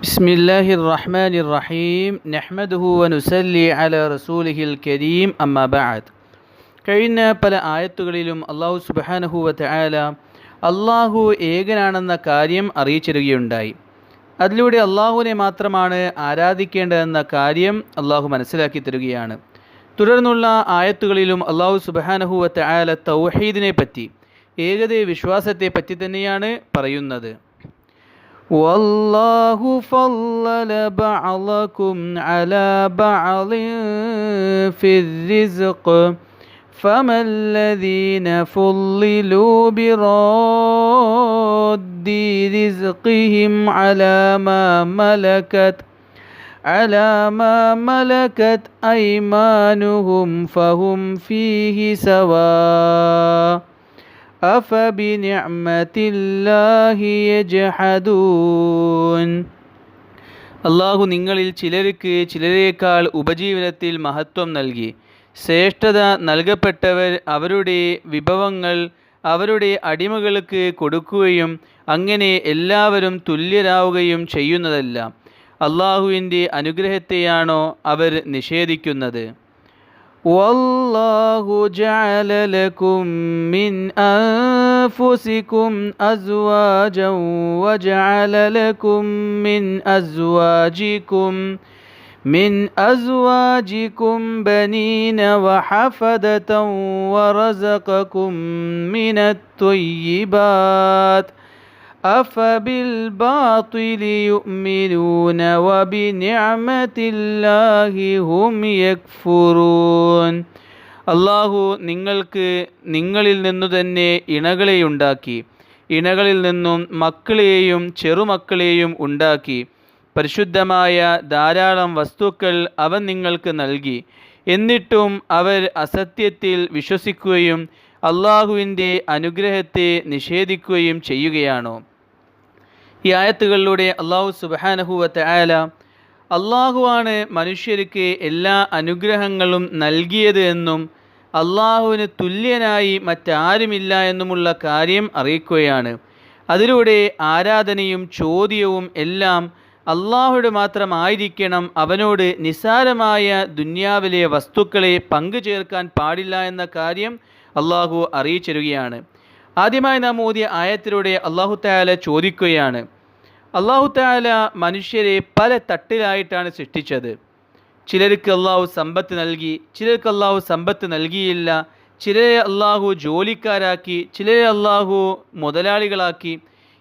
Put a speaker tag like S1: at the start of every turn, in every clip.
S1: بسم الله الرحمن الرحيم نحمده ونسلي على رسوله الكريم أما بعد കഴിഞ്ഞ പല ആയത്തുകളിലും അല്ലാഹു സുബ്ഹാനഹു വ തആല അല്ലാഹു ഏകനാണെന്ന കാര്യം അറിയിച്ചിരുകയുണ്ടായി. അതിലൂടെ അല്ലാഹുവിനെ മാത്രമാണ് ആരാധിക്കേണ്ടതെന്ന കാര്യം അല്ലാഹു മനസ്സിലാക്കി തരികയാണ്. തുടർന്നുള്ള ആയത്തുകളിലും അല്ലാഹു സുബ്ഹാനഹു വ തആല തൗഹീദിനെ പറ്റി, ഏകദൈവ വിശ്വാസത്തെ പറ്റി തന്നെയാണ് പറയുന്നത്. والله فضل بعضكم على بعض في الرزق فما الذين فضلوا براد رزقهم على ما ملكت أيمانهم فهم فيه سواء അഫബിനിഅ്മതില്ലാഹി യജ്ഹദൂൻ. അല്ലാഹു നിങ്ങളിൽ ചിലർക്ക് ചിലരേക്കാൾ ഉപജീവനത്തിൽ മഹത്വം നൽകി. ശ്രേഷ്ഠത നൽകപ്പെട്ടവർ അവരുടെ വിഭവങ്ങൾ അവരുടെ അടിമകൾക്ക് കൊടുക്കുകയും അങ്ങനെ എല്ലാവരും തുല്യരാവുകയും ചെയ്യുന്നതല്ല. അല്ലാഹുവിൻ്റെ അനുഗ്രഹത്തെയാണോ അവർ നിഷേധിക്കുന്നത്? والله جعل لكم من أنفسكم أزواجا وجعل لكم من أزواجكم بنين وحفدة ورزقكم من الطيبات أفبالباطل يؤمنون وبنعمة الله هم يكفرون. അല്ലാഹു നിങ്ങളിൽ നിന്നു തന്നെ ഇണകളെയുണ്ടാക്കി, ഇണകളിൽ നിന്നും മക്കളെയും ചെറുമക്കളെയും ഉണ്ടാക്കി. പരിശുദ്ധമായ ധാരാളം വസ്തുക്കൾ അവൻ നിങ്ങൾക്ക് നൽകി. എന്നിട്ടും അവർ അസത്യത്തിൽ വിശ്വസിക്കുകയും അല്ലാഹുവിൻ്റെ അനുഗ്രഹത്തെ നിഷേധിക്കുകയും ചെയ്യുകയാണോ? ഈ ആയത്തുകളിലൂടെ അല്ലാഹു സുബ്ഹാനഹു വ തആല അല്ലാഹുവാണ് മനുഷ്യർക്ക് എല്ലാ അനുഗ്രഹങ്ങളും നൽകിയത് എന്നും അല്ലാഹുവിന് തുല്യനായി മറ്റാരുമില്ല എന്നുമുള്ള കാര്യം അറിയിക്കുകയാണ്. അതിലൂടെ ആരാധനയും ചോദ്യവും എല്ലാം അല്ലാഹുവിന് മാത്രമായിരിക്കണം. അവനോട് നിസ്സാരമായ ദുനിയാവിലെ വസ്തുക്കളെ പങ്കു ചേർക്കാൻ പാടില്ല എന്ന കാര്യം അല്ലാഹു അറിയിച്ചിരുകയാണ്. ആദ്യമായി നാം ഓതിയ ആയത്തിലൂടെ അല്ലാഹു തആല ചോദിക്കുകയാണ്. അല്ലാഹു തആല മനുഷ്യരെ പല തട്ടിലായിട്ടാണ് സൃഷ്ടിച്ചത്. ചിലർക്ക് അല്ലാഹു സമ്പത്ത് നൽകി, ചിലർക്ക് അല്ലാഹു സമ്പത്ത് നൽകിയില്ല. ചിലരെ അല്ലാഹു ജോലിക്കാരാക്കി, ചിലരെ അല്ലാഹു മുതലാളികളാക്കി.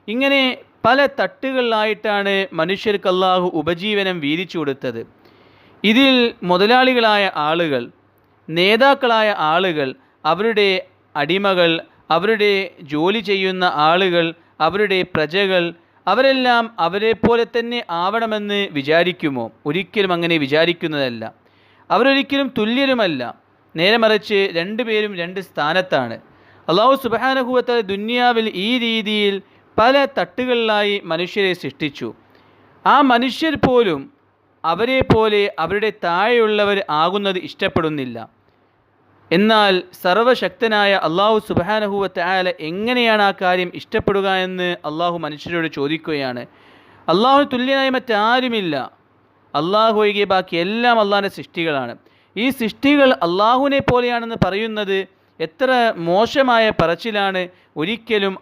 S1: ഇങ്ങനെ പല തട്ടുകളിലായിട്ടാണ് മനുഷ്യർക്ക് അല്ലാഹു ഉപജീവനം വീതിച്ചു കൊടുത്തത്. ഇതിൽ മുതലാളികളായ ആളുകൾ, നേതാക്കളായ ആളുകൾ, അവരുടെ അടിമകൾ, അവരുടെ ജോലി ചെയ്യുന്ന ആളുകൾ, അവരുടെ പ്രജകൾ, അവരെല്ലാം അവരെ പോലെ തന്നെ ആവണമെന്ന് വിചാരിക്കുമോ? ഒരിക്കലും അങ്ങനെ വിചാരിക്കുന്നതല്ല. അവരൊരിക്കലും തുല്യരുമല്ല. നേരെ മറിച്ച് രണ്ടുപേരും രണ്ട് സ്ഥാനത്താണ്. അല്ലാഹു സുബ്ഹാനഹു വ തആല ദുനിയാവിൽ ഈ രീതിയിൽ പല തട്ടുകളിലായി മനുഷ്യരെ സൃഷ്ടിച്ചു. ആ മനുഷ്യർ പോലും അവരെ പോലെ അവരുടെ താഴെയുള്ളവർ ആകുന്നത് ഇഷ്ടപ്പെടുന്നില്ല. എന്നാൽ സർവശക്തനായ അല്ലാഹു സുബ്ഹാനഹു വ തആല എങ്ങനെയാണ് ആ കാര്യം ഇഷ്ടപ്പെടുക എന്ന് അല്ലാഹു മനുഷ്യരോട് ചോദിക്കുകയാണ്. അല്ലാഹു തുല്യനായി മറ്റാരുമില്ല. അല്ലാഹു ഒഴികെ ബാക്കി എല്ലാം അല്ലാഹുവിൻ്റെ സൃഷ്ടികളാണ്. ഈ സൃഷ്ടികൾ അല്ലാഹുവിനെ പോലെയാണെന്ന് പറയുന്നത് എത്ര മോശമായ പറച്ചിലാണ്. ഒരിക്കലും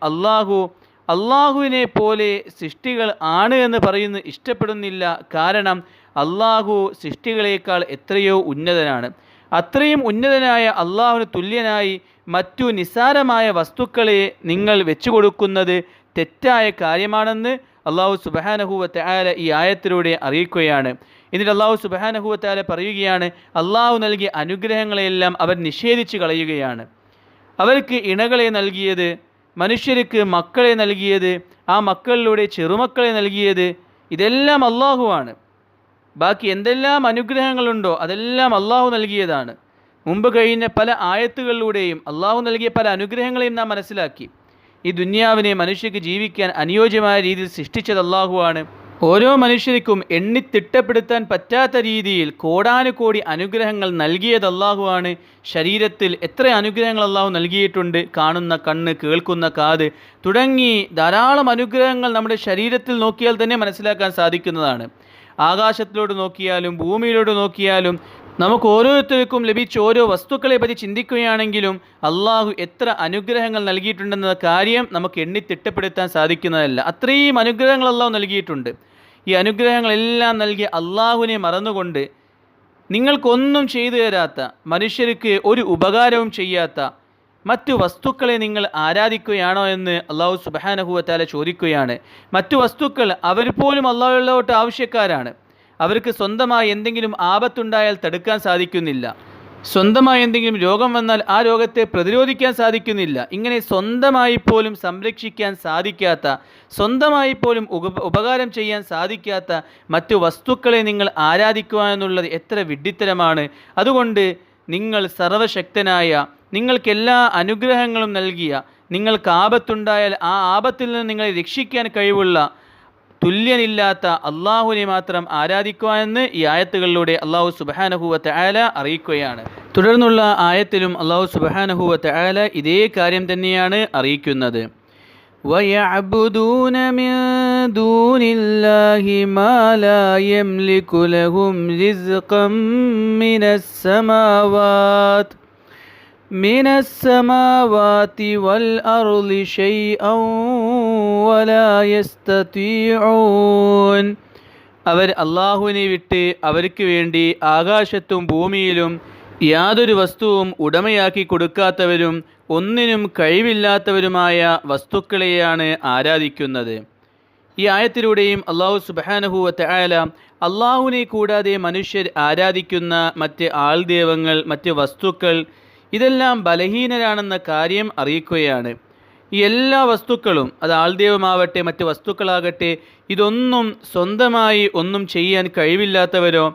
S1: അല്ലാഹുവിനെ പോലെ സൃഷ്ടികൾ ആണ് എന്ന് പറയുന്നത് ഇഷ്ടപ്പെടുന്നില്ല. കാരണം അല്ലാഹു സൃഷ്ടികളേക്കാൾ എത്രയോ ഉന്നതനാണ്. അത്രയും ഉന്നതനായ അല്ലാഹുവിന് തുല്യനായി മറ്റു നിസ്സാരമായ വസ്തുക്കളെ നിങ്ങൾ വെച്ചു കൊടുക്കുന്നത് തെറ്റായ കാര്യമാണെന്ന് അല്ലാഹു സുബ്ഹാനഹു വ തആല ഈ ആയത്തിലൂടെ അറിയിക്കുകയാണ്. എന്നിട്ട് അല്ലാഹു സുബ്ഹാനഹു വ തആല പറയുകയാണ്, അല്ലാഹു നൽകിയ അനുഗ്രഹങ്ങളെല്ലാം അവർ നിഷേധിച്ച് കളയുകയാണ്. അവർക്ക് ഇണകളെ നൽകിയത്, മനുഷ്യർക്ക് മക്കളെ നൽകിയത്, ആ മക്കളിലൂടെ ചെറുമക്കളെ നൽകിയത്, ഇതെല്ലാം അല്ലാഹുവാണ്. ബാക്കി എന്തെല്ലാം അനുഗ്രഹങ്ങളുണ്ടോ അതെല്ലാം അല്ലാഹു നൽകിയതാണ്. മുമ്പ് കഴിഞ്ഞ പല ആയത്തുകളിലൂടെയും അല്ലാഹു നൽകിയ പല അനുഗ്രഹങ്ങളെയും നാം മനസ്സിലാക്കി. ഈ ദുനിയാവിനെ മനുഷ്യർക്ക് ജീവിക്കാൻ അനുയോജ്യമായ രീതിയിൽ സൃഷ്ടിച്ചത് അല്ലാഹുവാണ്. ഓരോ മനുഷ്യർക്കും എണ്ണിത്തിട്ടപ്പെടുത്താൻ പറ്റാത്ത രീതിയിൽ കോടാനുകോടി അനുഗ്രഹങ്ങൾ നൽകിയത് അള്ളാഹുവാണ്. ശരീരത്തിൽ എത്ര അനുഗ്രഹങ്ങൾ അള്ളാഹു നൽകിയിട്ടുണ്ട്. കാണുന്ന കണ്ണ്, കേൾക്കുന്ന കാത് തുടങ്ങി ധാരാളം അനുഗ്രഹങ്ങൾ നമ്മുടെ ശരീരത്തിൽ നോക്കിയാൽ തന്നെ മനസ്സിലാക്കാൻ സാധിക്കുന്നതാണ്. ആകാശത്തിലോട്ട് നോക്കിയാലും ഭൂമിയിലോട്ട് നോക്കിയാലും നമുക്ക് ഓരോരുത്തർക്കും ലഭിച്ച ഓരോ വസ്തുക്കളെ പറ്റി ചിന്തിക്കുകയാണെങ്കിലും അള്ളാഹു എത്ര അനുഗ്രഹങ്ങൾ നൽകിയിട്ടുണ്ടെന്ന കാര്യം നമുക്ക് എണ്ണിത്തിട്ടപ്പെടുത്താൻ സാധിക്കുന്നതല്ല. അത്രയും അനുഗ്രഹങ്ങൾ അള്ളാഹു നൽകിയിട്ടുണ്ട്. ഈ അനുഗ്രഹങ്ങളെല്ലാം നൽകിയ അള്ളാഹുവിനെ മറന്നുകൊണ്ട് നിങ്ങൾക്കൊന്നും ചെയ്തു തരാത്ത, മനുഷ്യർക്ക് ഒരു ഉപകാരവും ചെയ്യാത്ത മറ്റു വസ്തുക്കളെ നിങ്ങൾ ആരാധിക്കുകയാണോ എന്ന് അള്ളാഹു സുബ്ഹാനഹു വ തആല ചോദിക്കുകയാണ്. മറ്റു വസ്തുക്കൾ അവർ പോലും അള്ളാഹുവിലോട്ട് ആവശ്യക്കാരാണ്. അവർക്ക് സ്വന്തമായി എന്തെങ്കിലും ആപത്തുണ്ടായാൽ തടുക്കാൻ സാധിക്കുന്നില്ല. സ്വന്തമായി എന്തെങ്കിലും രോഗം വന്നാൽ ആ രോഗത്തെ പ്രതിരോധിക്കാൻ സാധിക്കുന്നില്ല. ഇങ്ങനെ സ്വന്തമായി പോലും സംരക്ഷിക്കാൻ സാധിക്കാത്ത, സ്വന്തമായി പോലും ഉപകാരം ചെയ്യാൻ സാധിക്കാത്ത മറ്റു വസ്തുക്കളെ നിങ്ങൾ ആരാധിക്കുക എന്നുള്ളത് എത്ര വിഡ്ഢിത്തരമാണ്. അതുകൊണ്ട് നിങ്ങൾ സർവശക്തനായ, നിങ്ങൾക്കെല്ലാ അനുഗ്രഹങ്ങളും നൽകിയ, നിങ്ങൾക്ക് ആപത്തുണ്ടായാൽ ആ ആപത്തിൽ നിന്ന് നിങ്ങളെ രക്ഷിക്കാൻ കഴിവുള്ള, തുല്യനില്ലാത്ത അള്ളാഹുവിനെ മാത്രം ആരാധിക്കുക എന്ന് ഈ ആയത്തുകളിലൂടെ അള്ളാഹു സുബ്ഹാനഹു വ തആല അറിയിക്കുകയാണ്. തുടർന്നുള്ള ആയത്തിലും അള്ളാഹു സുബ്ഹാനഹു വ തആല ഇതേ കാര്യം തന്നെയാണ് അറിയിക്കുന്നത്. وَيَعْبُدُونَ مِن دُونِ اللَّهِ مَا لَا يَمْلِكُ لَهُمْ رِزْقًا مِنَ السَّمَاوَاتِ وَالْأَرْضِ شَيْئًا وَلَا يَسْتَطِيعُونَ. അവർ അള്ളാഹുവിനെ വിട്ട് അവർക്ക് വേണ്ടി ആകാശത്തും ഭൂമിയിലും യാതൊരു വസ്തുവും ഉടമയാക്കി കൊടുക്കാത്തവരും ഒന്നിനും കഴിവില്ലാത്തവരുമായ വസ്തുക്കളെയാണ് ആരാധിക്കുന്നത്. ഈ ആയത്തിലൂടെയും അള്ളാഹു സുബ്ഹാനഹു വ തആല അള്ളാഹുവിനെ കൂടാതെ മനുഷ്യർ ആരാധിക്കുന്ന മറ്റ് ആൾദൈവങ്ങൾ, മറ്റ് വസ്തുക്കൾ ഇതെല്ലാം ബലഹീനരാണെന്ന കാര്യം അറിയിക്കുകയാണ്. ഈ എല്ലാ വസ്തുക്കളും, അത് ആൾദൈവമാവട്ടെ മറ്റ് വസ്തുക്കളാകട്ടെ, ഇതൊന്നും സ്വന്തമായി ഒന്നും ചെയ്യാൻ കഴിവില്ലാത്തവരോ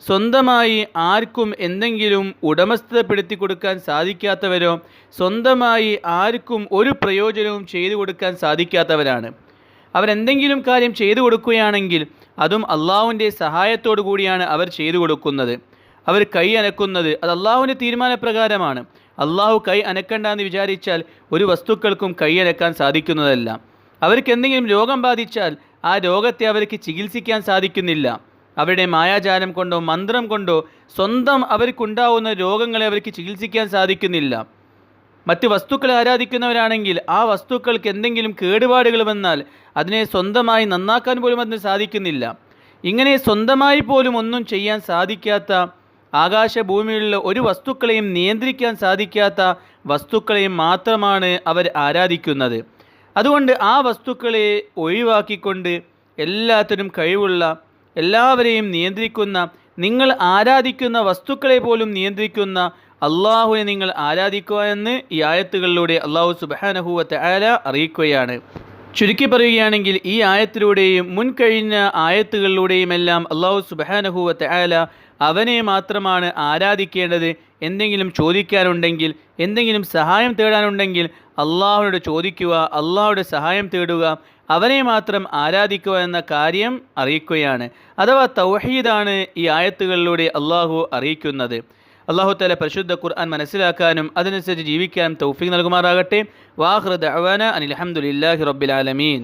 S1: സ്വന്തമായി ആർക്കും എന്തെങ്കിലും ഉടമസ്ഥതപ്പെടുത്തി കൊടുക്കാൻ സാധിക്കാത്തവരോ സ്വന്തമായി ആർക്കും ഒരു പ്രയോജനവും ചെയ്തു കൊടുക്കാൻ സാധിക്കാത്തവരാണ്. അവരെന്തെങ്കിലും കാര്യം ചെയ്തു കൊടുക്കുകയാണെങ്കിൽ അതും അള്ളാഹുവിൻ്റെ സഹായത്തോടു കൂടിയാണ് അവർ ചെയ്തു കൊടുക്കുന്നത്. അവർ കൈ അനക്കുന്നത് അത് അള്ളാഹുവിൻ്റെ തീരുമാനപ്രകാരമാണ്. അള്ളാഹു കൈ അനക്കണ്ടെന്ന് വിചാരിച്ചാൽ ഒരു വസ്തുക്കൾക്കും കൈ അനക്കാൻ സാധിക്കുന്നതല്ല. അവർക്ക് എന്തെങ്കിലും രോഗം ബാധിച്ചാൽ ആ രോഗത്തെ അവർക്ക് ചികിത്സിക്കാൻ സാധിക്കുന്നില്ല. അവരുടെ മായാജാലം കൊണ്ടോ മന്ത്രം കൊണ്ടോ സ്വന്തം അവർക്കുണ്ടാവുന്ന രോഗങ്ങളെ അവർക്ക് ചികിത്സിക്കാൻ സാധിക്കുന്നില്ല. മറ്റ് വസ്തുക്കളെ ആരാധിക്കുന്നവരാണെങ്കിൽ ആ വസ്തുക്കൾക്ക് എന്തെങ്കിലും കേടുപാടുകൾ വന്നാൽ അതിനെ സ്വന്തമായി നന്നാക്കാൻ പോലും അതിന് സാധിക്കുന്നില്ല. ഇങ്ങനെ സ്വന്തമായി പോലും ഒന്നും ചെയ്യാൻ സാധിക്കാത്ത, ആകാശഭൂമിയിലുള്ള ഒരു വസ്തുക്കളെയും നിയന്ത്രിക്കാൻ സാധിക്കാത്ത വസ്തുക്കളെയും മാത്രമാണ് അവർ ആരാധിക്കുന്നത്. അതുകൊണ്ട് ആ വസ്തുക്കളെ ഒഴിവാക്കിക്കൊണ്ട് എല്ലാത്തിനും കഴിവുള്ള, എല്ലാവരെയും നിയന്ത്രിക്കുന്ന, നിങ്ങൾ ആരാധിക്കുന്ന വസ്തുക്കളെ പോലും നിയന്ത്രിക്കുന്ന അള്ളാഹുവിനെ നിങ്ങൾ ആരാധിക്കുക എന്ന് ഈ ആയത്തുകളിലൂടെ അള്ളാഹു സുബ്ഹാനഹു വ തആല അറിയിക്കുകയാണ്. ചുരുക്കി പറയുകയാണെങ്കിൽ ഈ ആയത്തിലൂടെയും മുൻകഴിഞ്ഞ ആയത്തുകളിലൂടെയുമെല്ലാം അള്ളാഹു സുബ്ഹാനഹു വ തആല അവനെ മാത്രമാണ് ആരാധിക്കേണ്ടത്. എന്തെങ്കിലും ചോദിക്കാനുണ്ടെങ്കിൽ, എന്തെങ്കിലും സഹായം തേടാനുണ്ടെങ്കിൽ അള്ളാഹുവിനോട് ചോദിക്കുക, അള്ളാഹുയുടെ സഹായം തേടുക, അവനെ മാത്രം ആരാധിക്കുക എന്ന കാര്യം അറിയിക്കുകയാണ്. അഥവാ തൗഹീദാണ് ഈ ആയത്തുകളിലൂടെ അള്ളാഹു അറിയിക്കുന്നത്. അള്ളാഹു തആല പരിശുദ്ധ ഖുർആൻ മനസ്സിലാക്കാനും അതിനനുസരിച്ച് ജീവിക്കാനും തൗഫീഖ് നൽകുമാറാകട്ടെ. വാഖിറു ദഅവാന അനിൽ ഹംദുലില്ലാഹി റബ്ബിൽ ആലമീൻ.